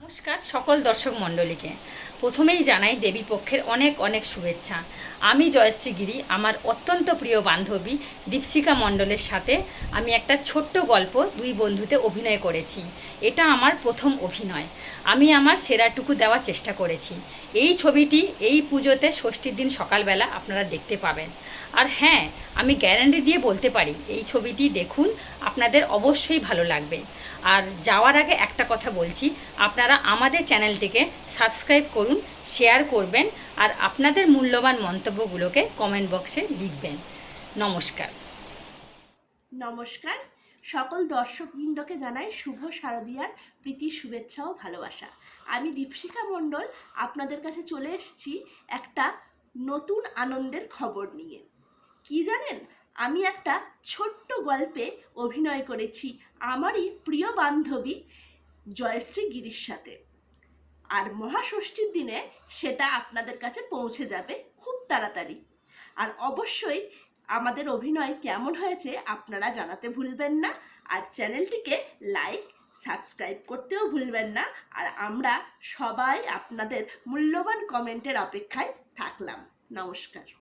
নমস্কার সকল দর্শক মণ্ডলীকে। প্রথমেই জানাই দেবী পক্ষের অনেক অনেক শুভেচ্ছা। আমি জয়শ্রী গিরি, আমার অত্যন্ত প্রিয় বান্ধবী দীপশিকা মণ্ডলের সাথে আমি একটা ছোট্ট গল্প দুই বন্ধুতে অভিনয় করেছি। এটা আমার প্রথম অভিনয়। আমি আমার সেরাটুকু দেওয়ার চেষ্টা করেছি। এই ছবিটি এই পুজোতে ষষ্ঠীর দিন সকালবেলা আপনারা দেখতে পাবেন। আর হ্যাঁ, আমি গ্যারান্টি দিয়ে বলতে পারি এই ছবিটি দেখুন, আপনাদের অবশ্যই ভালো লাগবে। আর যাওয়ার আগে একটা কথা বলছি, আপনারা আমাদের চ্যানেলটিকে সাবস্ক্রাইব করুন, শেয়ার করবেন আর আপনাদের মূল্যবান মন্তব্যগুলোকে কমেন্ট বক্সে লিখবেন। নমস্কার। নমস্কার, সকল দর্শকবৃন্দকে জানাই শুভ শারদীয়ার প্রীতি, শুভেচ্ছা ও ভালোবাসা। আমি দীপশিকা মণ্ডল আপনাদের কাছে চলে এসেছি একটা নতুন আনন্দের খবর নিয়ে। কি জানেন, আমি একটা ছোট্ট গল্পে অভিনয় করেছি আমারই প্রিয় বান্ধবী জয়শ্রী গিরির সাথে। আর মহাষষ্ঠীর দিনে সেটা আপনাদের কাছে পৌঁছে যাবে খুব তাড়াতাড়ি। আর অবশ্যই আমাদের অভিনয় কেমন হয়েছে আপনারা জানাতে ভুলবেন না। আর চ্যানেলটিকে লাইক সাবস্ক্রাইব করতেও ভুলবেন না। আর আমরা সবাই আপনাদের মূল্যবান কমেন্টের অপেক্ষায় থাকলাম। নমস্কার।